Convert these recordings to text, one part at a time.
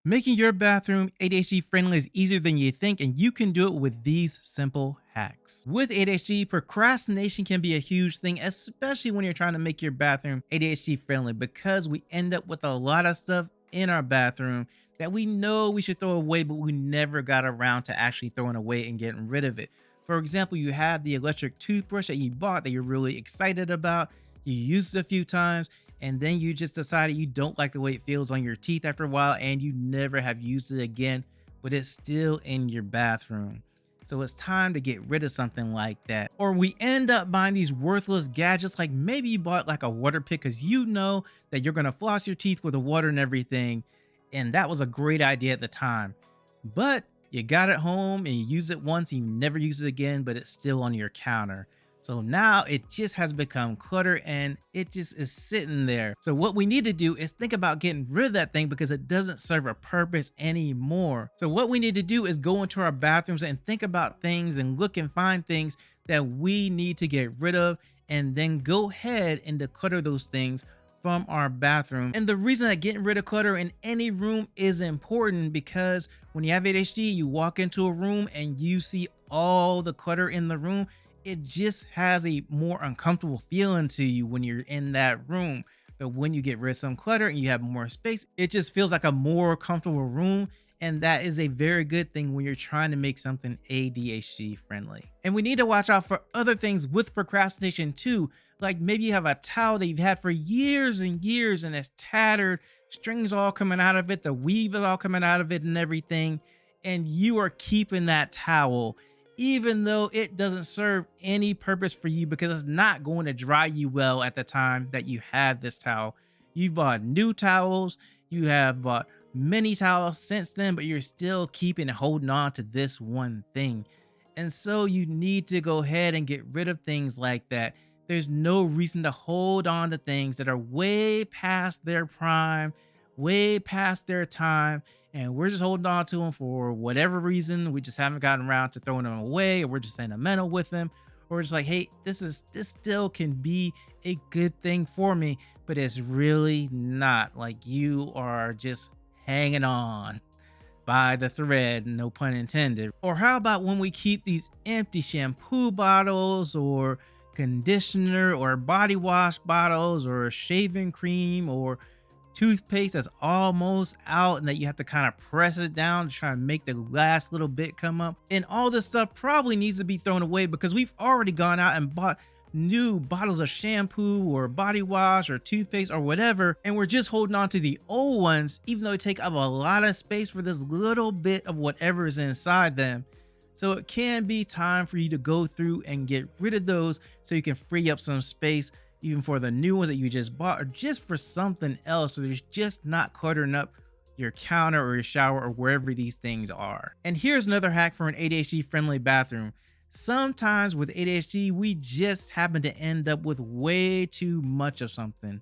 Making your bathroom ADHD friendly is easier than you think, and you can do it with these simple hacks. With ADHD, procrastination can be a huge thing, especially when you're trying to make your bathroom ADHD friendly, because we end up with a lot of stuff in our bathroom that we know we should throw away, but we never got around to actually throwing away and getting rid of it. For example, you have the electric toothbrush that you bought that you're really excited about. You used it a few times, and then you just decided you don't like the way it feels on your teeth after a while, and you never have used it again, but it's still in your bathroom. So it's time to get rid of something like that. Or we end up buying these worthless gadgets, like maybe you bought like a water pick because you know that you're gonna floss your teeth with the water and everything, and that was a great idea at the time. But you got it home and you use it once, you never use it again, but it's still on your counter. So now it just has become clutter and it just is sitting there. So what we need to do is think about getting rid of that thing because it doesn't serve a purpose anymore. So what we need to do is go into our bathrooms and think about things and look and find things that we need to get rid of, and then go ahead and declutter those things from our bathroom. And the reason that getting rid of clutter in any room is important, because when you have ADHD, you walk into a room and you see all the clutter in the room, it just has a more uncomfortable feeling to you when you're in that room. But when you get rid of some clutter and you have more space, it just feels like a more comfortable room. And that is a very good thing when you're trying to make something ADHD friendly. And we need to watch out for other things with procrastination too. Like maybe you have a towel that you've had for years and years and it's tattered, strings all coming out of it, the weave is all coming out of it and everything. And you are keeping that towel even though it doesn't serve any purpose for you, because it's not going to dry you well at the time that you had this towel. You've bought new towels, you have bought many towels since then, but you're still keeping and holding on to this one thing. And so you need to go ahead and get rid of things like that. There's no reason to hold on to things that are way past their prime, way past their time, and we're just holding on to them for whatever reason. We just haven't gotten around to throwing them away, or we're just sentimental with them, or we're just like, hey, this still can be a good thing for me, but it's really not. Like, you are just hanging on by the thread, no pun intended. Or how about when we keep these empty shampoo bottles or conditioner or body wash bottles or shaving cream or toothpaste that's almost out and that you have to kind of press it down to try and make the last little bit come up. And all this stuff probably needs to be thrown away because we've already gone out and bought new bottles of shampoo or body wash or toothpaste or whatever, and we're just holding on to the old ones, even though they take up a lot of space for this little bit of whatever is inside them. So it can be time for you to go through and get rid of those so you can free up some space, even for the new ones that you just bought, or just for something else, so there's just not cluttering up your counter or your shower or wherever these things are. And here's another hack for an ADHD friendly bathroom. Sometimes with ADHD, we just happen to end up with way too much of something,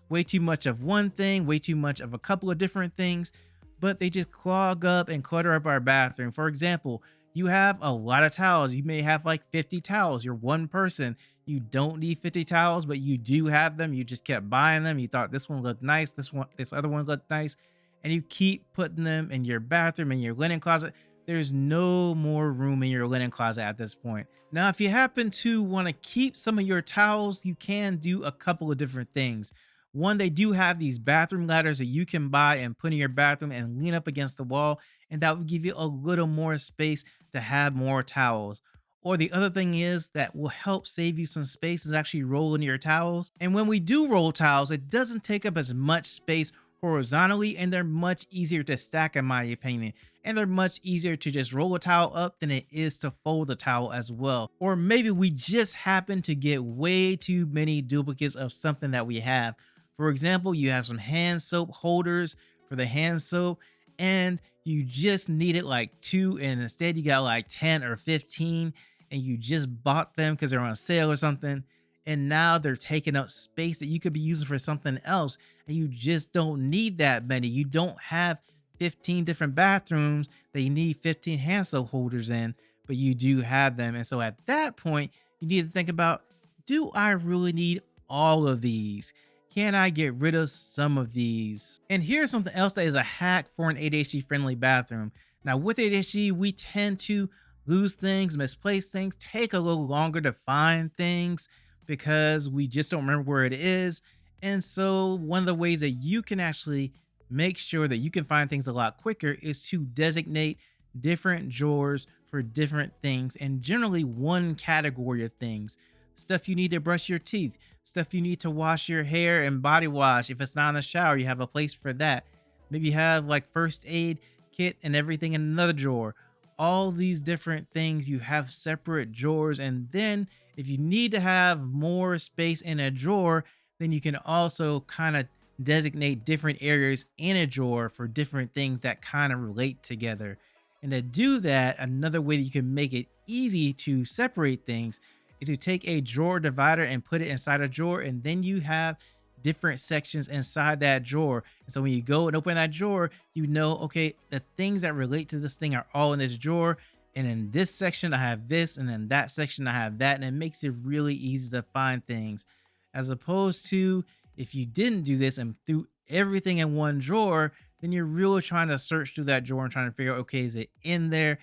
way too much of one thing, way too much of a couple of different things, but they just clog up and clutter up our bathroom. For example, you have a lot of towels. You may have like 50 towels. You're one person. You don't need 50 towels, but you do have them. You just kept buying them. You thought this one looked nice, this other one looked nice, and you keep putting them in your bathroom, in your linen closet. There's no more room in your linen closet at this point. Now, if you happen to want to keep some of your towels, you can do a couple of different things. One, they do have these bathroom ladders that you can buy and put in your bathroom and lean up against the wall, and that will give you a little more space to have more towels. Or the other thing is that will help save you some space is actually rolling your towels. And when we do roll towels, it doesn't take up as much space horizontally, and they're much easier to stack in my opinion. And they're much easier to just roll a towel up than it is to fold a towel as well. Or maybe we just happen to get way too many duplicates of something that we have. For example, you have some hand soap holders for the hand soap, and you just needed like 2, and instead you got like 10 or 15, and you just bought them because they're on sale or something, and now they're taking up space that you could be using for something else, and you just don't need that many. You don't have 15 different bathrooms that you need 15 hand soap holders in, but you do have them. And so at that point, you need to think about, do I really need all of these? can I get rid of some of these? And here's something else that is a hack for an ADHD friendly bathroom. Now with ADHD, we tend to lose things, misplace things, take a little longer to find things because we just don't remember where it is. And so one of the ways that you can actually make sure that you can find things a lot quicker is to designate different drawers for different things, and generally one category of things. Stuff you need to brush your teeth, stuff you need to wash your hair and body wash. If it's not in the shower, you have a place for that. Maybe you have like first aid kit and everything in another drawer. All these different things, you have separate drawers. And then if you need to have more space in a drawer, then you can also kind of designate different areas in a drawer for different things that kind of relate together. And to do that, another way that you can make it easy to separate things is to take a drawer divider and put it inside a drawer, and then you have different sections inside that drawer. And so when you go and open that drawer, you know, okay, the things that relate to this thing are all in this drawer. And in this section, I have this, and in that section, I have that. And it makes it really easy to find things, as opposed to if you didn't do this and threw everything in one drawer, then you're really trying to search through that drawer and trying to figure out, okay, is it in there?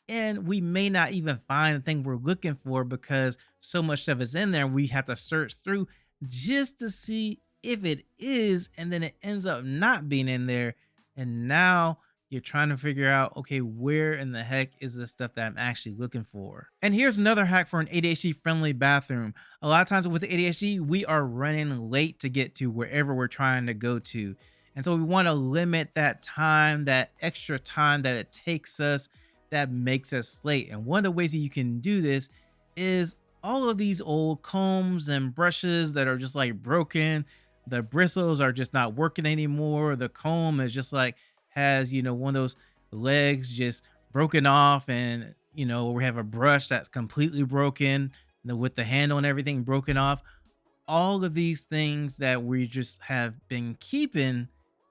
And we may not even find the thing we're looking for because so much stuff is in there. We have to search through just to see if it is, and then it ends up not being in there. And now you're trying to figure out, okay, where in the heck is the stuff that I'm actually looking for? And here's another hack for an ADHD friendly bathroom. A lot of times with ADHD, we are running late to get to wherever we're trying to go to. And so we want to limit that time, that extra time that it takes us that makes us late. And one of the ways that you can do this is all of these old combs and brushes that are just like broken. The bristles are just not working anymore. The comb is just like has, you know, one of those legs just broken off, and, you know, we have a brush that's completely broken with the handle and everything broken off. All of these things that we just have been keeping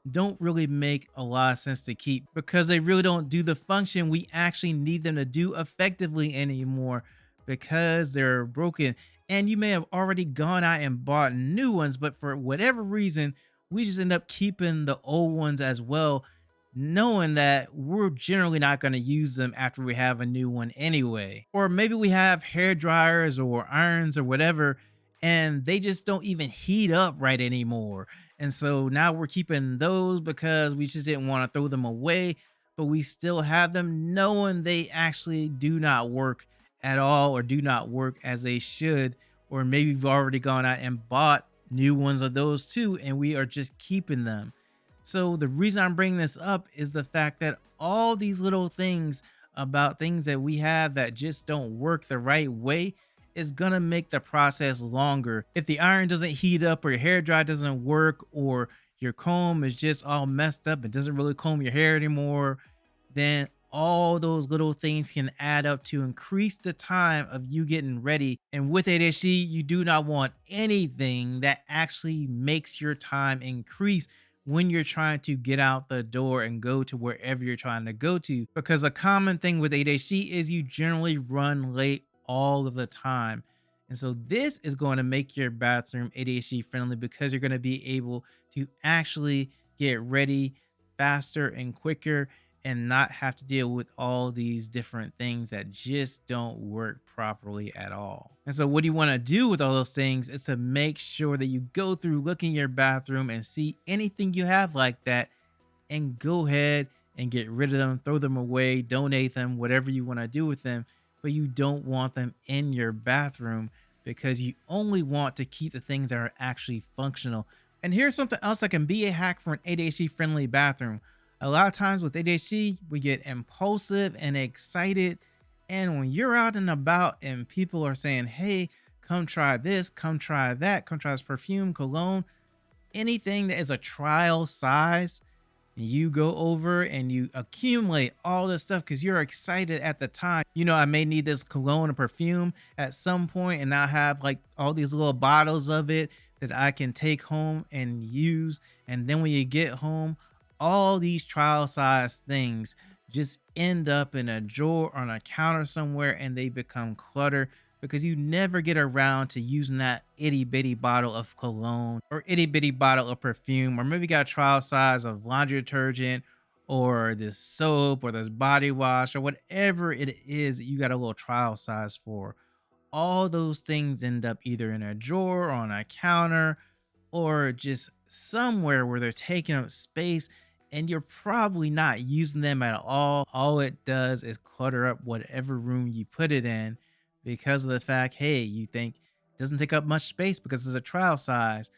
don't really make a lot of sense to keep because they really don't do the function we actually need them to do effectively anymore because they're broken. And you may have already gone out and bought new ones, but for whatever reason, we just end up keeping the old ones as well, knowing that we're generally not going to use them after we have a new one anyway. Or maybe we have hair dryers or irons or whatever, and they just don't even heat up right anymore. And so now we're keeping those because we just didn't want to throw them away, but we still have them knowing they actually do not work at all or do not work as they should. Or maybe we've already gone out and bought new ones of those too, and we are just keeping them. So the reason I'm bringing this up is the fact that all these little things about things that we have that just don't work the right way is gonna make the process longer. If the iron doesn't heat up, or your hair dryer doesn't work, or your comb is just all messed up and doesn't really comb your hair anymore, then all those little things can add up to increase the time of you getting ready. And with ADHD, you do not want anything that actually makes your time increase when you're trying to get out the door and go to wherever you're trying to go to. Because a common thing with ADHD is you generally run late all of the time. And so this is going to make your bathroom ADHD friendly because you're going to be able to actually get ready faster and quicker and not have to deal with all these different things that just don't work properly at all. And so what you want to do with all those things is to make sure that you go through looking your bathroom and see anything you have like that, and go ahead and get rid of them, throw them away, donate them, whatever you want to do with them. But you don't want them in your bathroom because you only want to keep the things that are actually functional. And here's something else that can be a hack for an ADHD friendly bathroom. A lot of times with ADHD, we get impulsive and excited. And when you're out and about and people are saying, hey, come try this, come try that, come try this perfume, cologne, anything that is a trial size, you go over and you accumulate all this stuff because you're excited at the time. You know, I may need this cologne or perfume at some point, and I have like all these little bottles of it that I can take home and use. And then when you get home, all these trial size things just end up in a drawer or on a counter somewhere, and they become clutter because you never get around to using that itty bitty bottle of cologne or itty bitty bottle of perfume, or maybe you got a trial size of laundry detergent or this soap or this body wash or whatever it is that you got a little trial size for. All those things end up either in a drawer or on a counter or just somewhere where they're taking up space and you're probably not using them at all. All it does is clutter up whatever room you put it in because of the fact, hey, you think it doesn't take up much space because it's a trial size.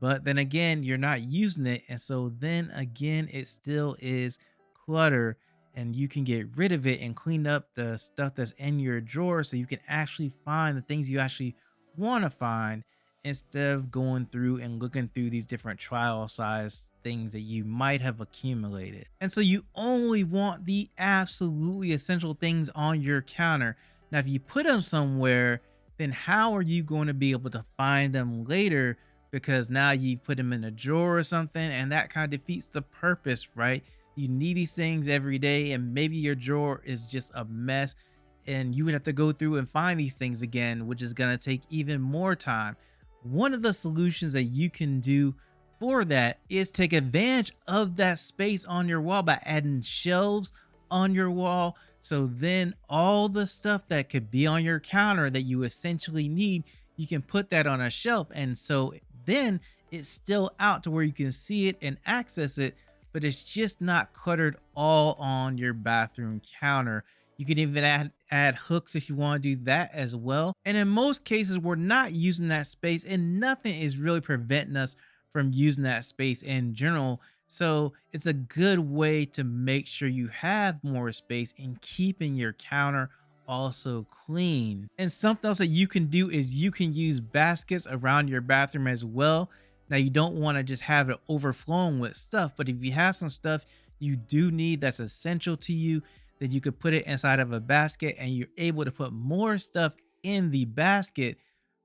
But then again, you're not using it. And so then again, it still is clutter, and you can get rid of it and clean up the stuff that's in your drawer so you can actually find the things you actually want to find instead of going through and looking through these different trial size things that you might have accumulated. And so you only want the absolutely essential things on your counter. Now, if you put them somewhere, then how are you going to be able to find them later? Because now you put them in a drawer or something, and that kind of defeats the purpose, right? You need these things every day, and maybe your drawer is just a mess, and you would have to go through and find these things again, which is going to take even more time. One of the solutions that you can do for that is take advantage of that space on your wall by adding shelves on your wall. So then all the stuff that could be on your counter that you essentially need, you can put that on a shelf. And so then it's still out to where you can see it and access it, but it's just not cluttered all on your bathroom counter. You can even add hooks if you want to do that as well. And in most cases, we're not using that space, and nothing is really preventing us from using that space in general. So it's a good way to make sure you have more space and keeping your counter also clean. And something else that you can do is you can use baskets around your bathroom as well. Now, you don't want to just have it overflowing with stuff, but if you have some stuff you do need that's essential to you, then you could put it inside of a basket and you're able to put more stuff in the basket,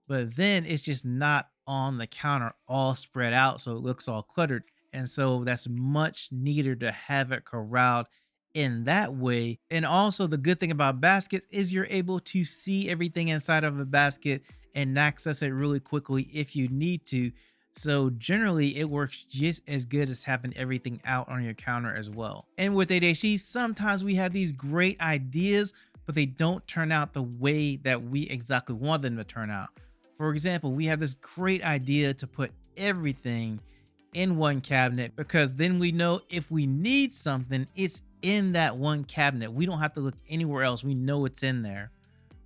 but then it's just not on the counter all spread out so it looks all cluttered. And so that's much neater to have it corralled in that way. And also, the good thing about baskets is you're able to see everything inside of a basket and access it really quickly if you need to. So generally it works just as good as having everything out on your counter as well. And with ADHD, sometimes we have these great ideas, but they don't turn out the way that we exactly want them to turn out. For example, we have this great idea to put everything in one cabinet because then we know if we need something, it's in that one cabinet. We don't have to look anywhere else. We know it's in there.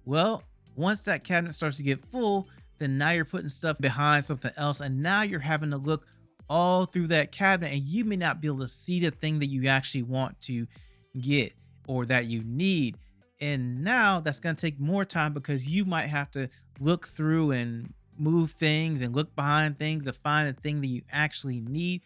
Well, once that cabinet starts to get full, then now you're putting stuff behind something else, and now you're having to look all through that cabinet, and you may not be able to see the thing that you actually want to get or that you need. And now that's going to take more time because you might have to look through and move things and look behind things to find the thing that you actually need,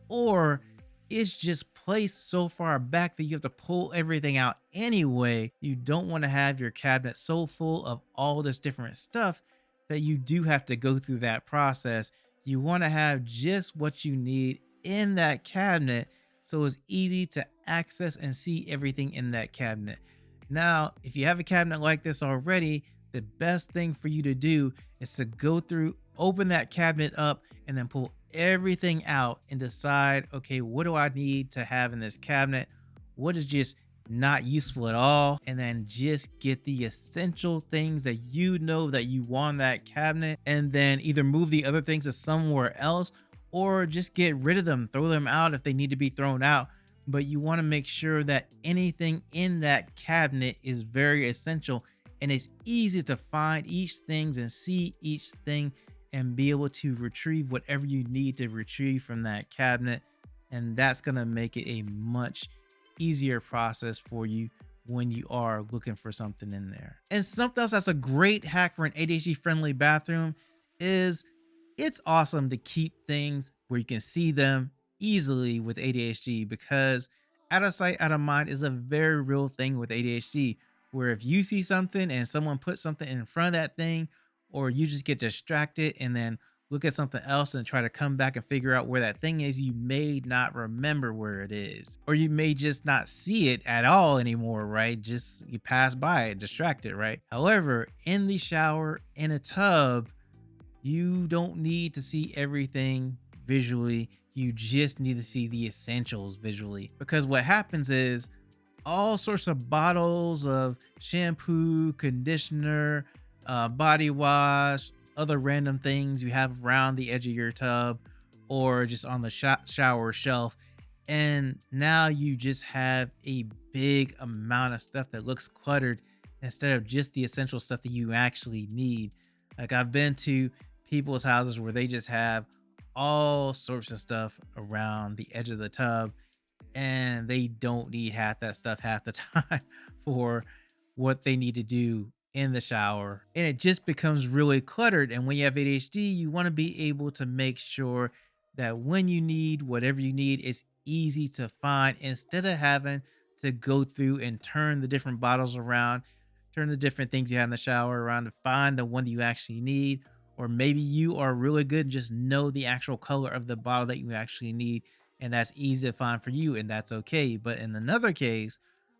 or it's just placed so far back that you have to pull everything out anyway. You don't want to have your cabinet so full of all this different stuff that you do have to go through that process. You want to have just what you need in that cabinet so it's easy to access and see everything in that cabinet. Now, if you have a cabinet like this already, the best thing for you to do is to go through, open that cabinet up, and then pull everything out and decide, okay, what do I need to have in this cabinet? What is just not useful at all? And then just get the essential things that you know that you want in that cabinet, and then either move the other things to somewhere else or just get rid of them, throw them out if they need to be thrown out. But you want to make sure that anything in that cabinet is very essential and it's easy to find each thing and see each thing and be able to retrieve whatever you need to retrieve from that cabinet. And that's going to make it a much easier process for you when you are looking for something in there. And something else that's a great hack for an ADHD friendly bathroom is it's awesome to keep things where you can see them easily with ADHD, because out of sight, out of mind is a very real thing with ADHD, where if you see something and someone puts something in front of that thing, or you just get distracted and then look at something else and try to come back and figure out where that thing is, you may not remember where it is, or you may just not see it at all anymore, right? Just you pass by it, distracted, right? However, in the shower, in a tub, you don't need to see everything visually. You just need to see the essentials visually, because what happens is all sorts of bottles of shampoo, conditioner, body wash, other random things you have around the edge of your tub or just on the shower shelf. And now you just have a big amount of stuff that looks cluttered instead of just the essential stuff that you actually need. Like, I've been to people's houses where they just have all sorts of stuff around the edge of the tub, and they don't need half that stuff half the time for what they need to do in the shower. And it just becomes really cluttered. And when you have ADHD, you want to be able to make sure that when you need whatever you need, it's easy to find instead of having to go through and turn the different bottles around, turn the different things you have in the shower around to find the one that you actually need. Or maybe you are really good and just know the actual color of the bottle that you actually need, and that's easy to find for you, and that's okay. But in another case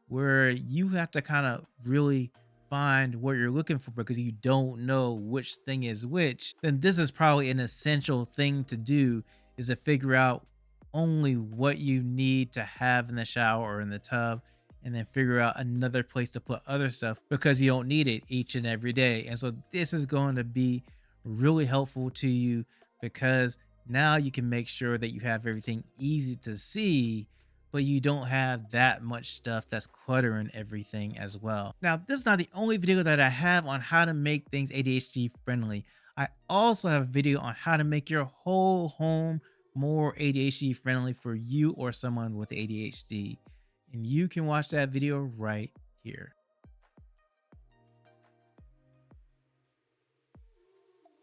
where you have to kind of really find what you're looking for because you don't know which thing is which, then this is probably an essential thing to do, is to figure out only what you need to have in the shower or in the tub, and then figure out another place to put other stuff because you don't need it each and every day. And so this is going to be really helpful to you, because now you can make sure that you have everything easy to see, but you don't have that much stuff that's cluttering everything as well. Now, this is not the only video that I have on how to make things ADHD friendly. I also have a video on how to make your whole home more ADHD friendly for you or someone with ADHD. And you can watch that video right here.